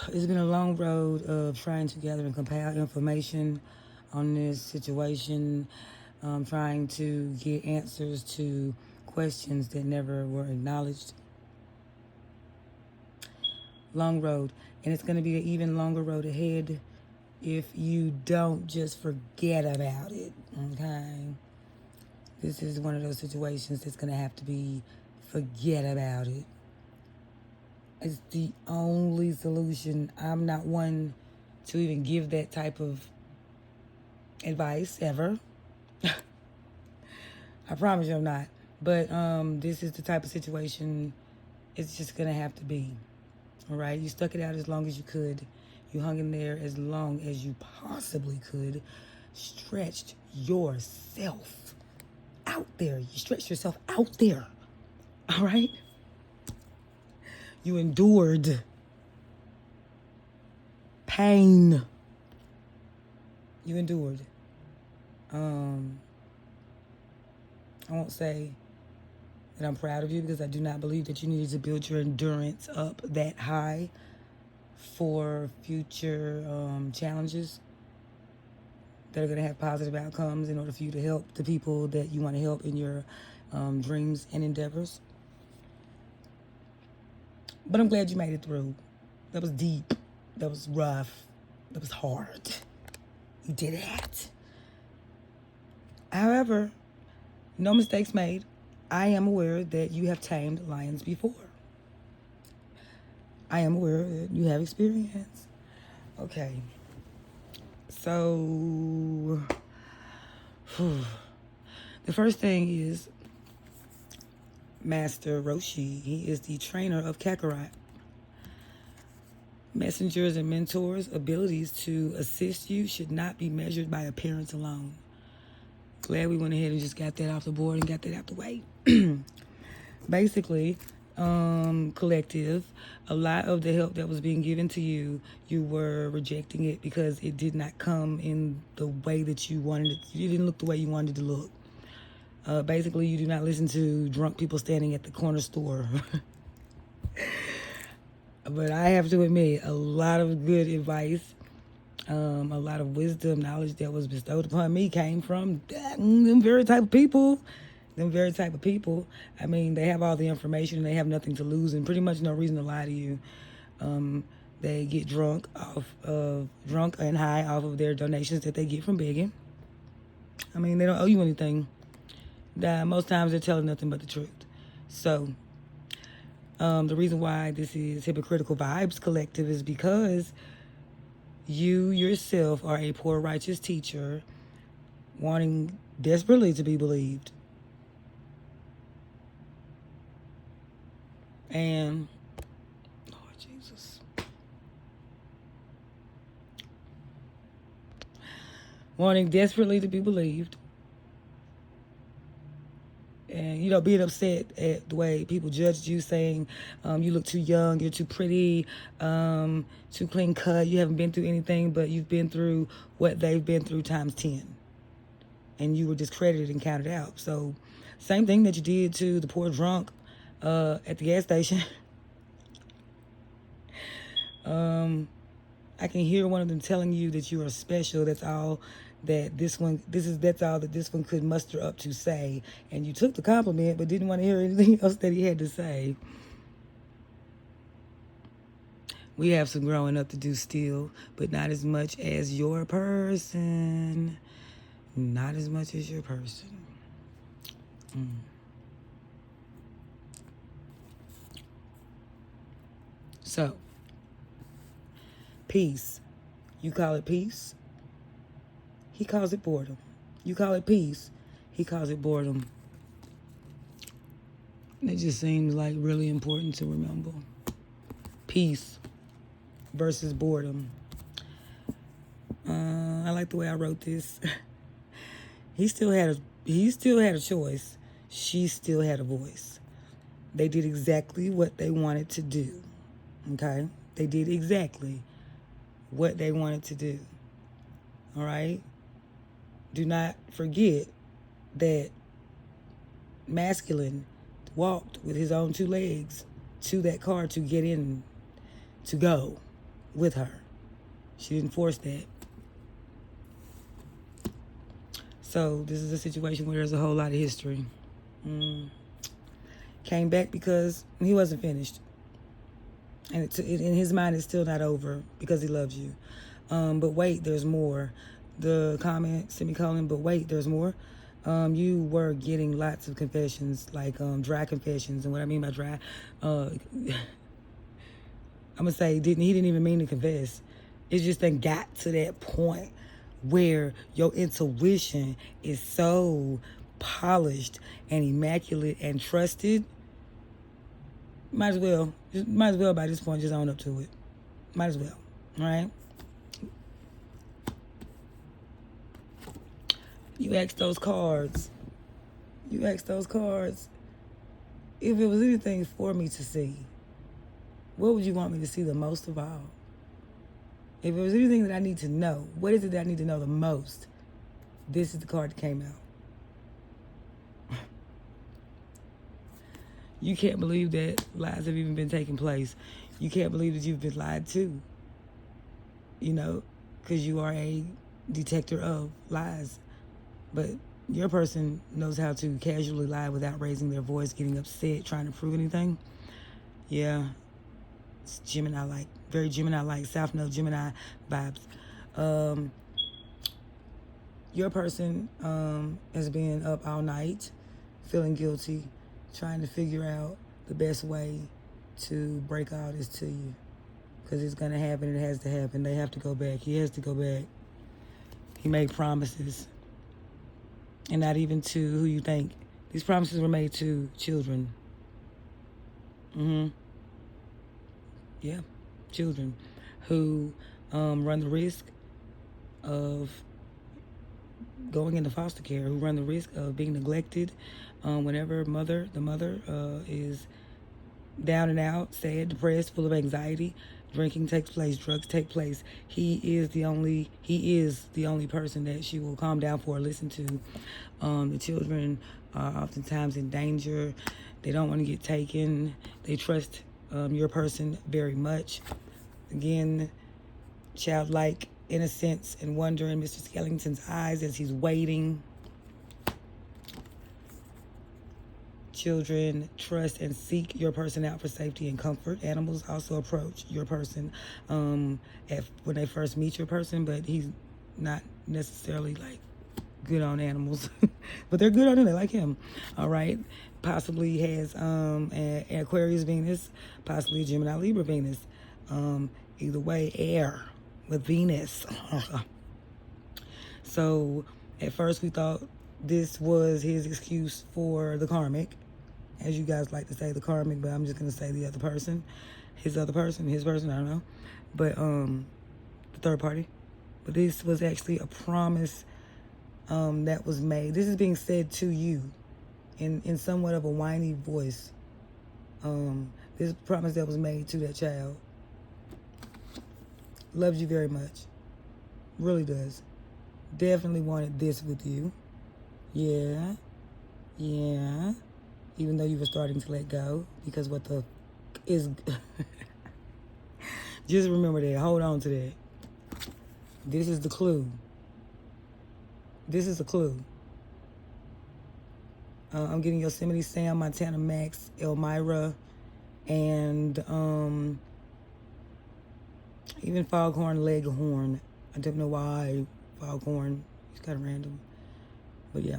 It's been a long road of trying to gather and compile information on this situation, trying to get answers to questions that never were acknowledged. Long road. And it's going to be an even longer road ahead if you don't just forget about it. Okay? This is one of those situations that's going to have to be forget about it. It's the only solution. I'm not one to even give that type of advice ever. I promise you I'm not. But this is the type of situation it's just going to have to be. All right? You stuck it out as long as you could. You hung in there as long as you possibly could. Stretched yourself out there. You stretched yourself out there. All right? You endured pain. You endured. I won't say that I'm proud of you because I do not believe that you needed to build your endurance up that high for future challenges that are going to have positive outcomes in order for you to help the people that you want to help in your dreams and endeavors. But I'm glad you made it through. That was deep. That was rough. That was hard. You did it. However, no mistakes made. I am aware that you have tamed lions before. I am aware that you have experience. Okay. So, the first thing is Master Roshi. He is the trainer of Kakarot. Messengers and mentors' abilities to assist you should not be measured by appearance alone. Glad we went ahead and just got that off the board and got that out the way. Basically, collective, a lot of the help that was being given to you, you were rejecting it because it did not come in the way that you wanted it. You didn't look the way you wanted it to look. Basically, you do not listen to drunk people standing at the corner store. But I have to admit, a lot of good advice, a lot of wisdom, knowledge that was bestowed upon me came from them very type of people. I mean, they have all the information and they have nothing to lose and pretty much no reason to lie to you. They get drunk and high off of their donations that they get from begging. I mean, they don't owe you anything. Most times they're telling nothing but the truth. So, the reason why this is Hypocritical Vibes Collective is because you yourself are a poor righteous teacher wanting desperately to be believed. And, Lord Jesus. Wanting desperately to be believed. And, being upset at the way people judged you, saying you look too young, you're too pretty, too clean cut, you haven't been through anything, but you've been through what they've been through times 10. And you were discredited and counted out. So, same thing that you did to the poor drunk at the gas station. I can hear one of them telling you that you are special. That's all that that's all that this one could muster up to say. And you took the compliment but didn't want to hear anything else that he had to say. We have some growing up to do still, but not as much as your person. Not as much as your person. So, peace. You call it peace. He calls it boredom. You call it peace. He calls it boredom. It just seems like really important to remember. Peace versus boredom. I like the way I wrote this. He still had a choice. She still had a voice. They did exactly what they wanted to do. Okay? They did exactly what they wanted to do. All right? Do not forget that masculine walked with his own two legs to that car to get in, to go. with her. She didn't force that. So this is a situation where there's a whole lot of history. Came back because he wasn't finished. And in his mind, it's still not over because he loves you. But wait, there's more. The comment, semicolon, but wait, there's more. You were getting lots of confessions, like dry confessions. And what I mean by dry, I'm going to say he didn't even mean to confess. It just then got to that point where your intuition is so polished and immaculate and trusted. Might as well by this point just own up to it. Might as well, right? You asked those cards. If it was anything for me to see, what would you want me to see the most of all? If it was anything that I need to know, what is it that I need to know the most? This is the card that came out. You can't believe that lies have even been taking place. You can't believe that you've been lied to. You know, because you are a detector of lies. But your person knows how to casually lie without raising their voice, getting upset, trying to prove anything. Yeah. It's Gemini-like. Very Gemini-like. South Node Gemini vibes. Your person has been up all night, feeling guilty, trying to figure out the best way to break all this to you. Because it's going to happen. It has to happen. They have to go back. He has to go back. He made promises. And not even to who you think. These promises were made to children. Yeah, children who run the risk of going into foster care, who run the risk of being neglected whenever the mother is down and out, sad, depressed, full of anxiety. Drinking takes place, drugs take place. He is the only person that she will calm down for or listen to. The children are oftentimes in danger. They don't want to get taken. They trust your person very much. Again, childlike innocence and wonder in Mr. Skellington's eyes as he's waiting. Children trust and seek your person out for safety and comfort. Animals also approach your person when they first meet your person, but he's not necessarily like good on animals, but they're good on him. They like him. All right. Possibly has an Aquarius Venus, possibly a Gemini Libra Venus. Either way, air with Venus. So at first we thought this was his excuse for the karmic, as you guys like to say, the karmic, but I'm just going to say the other person, his person, I don't know, but the third party. But this was actually a promise that was made. This is being said to you in somewhat of a whiny voice. This promise that was made to that child. Loves you very much. Really does. Definitely wanted this with you. Yeah. Even though you were starting to let go, because what the is... Just remember that. Hold on to that. This is the clue. This is a clue. I'm getting Yosemite Sam, Montana Max, Elmira, and even Foghorn Leghorn. I don't know why Foghorn. It's kind of random. But yeah.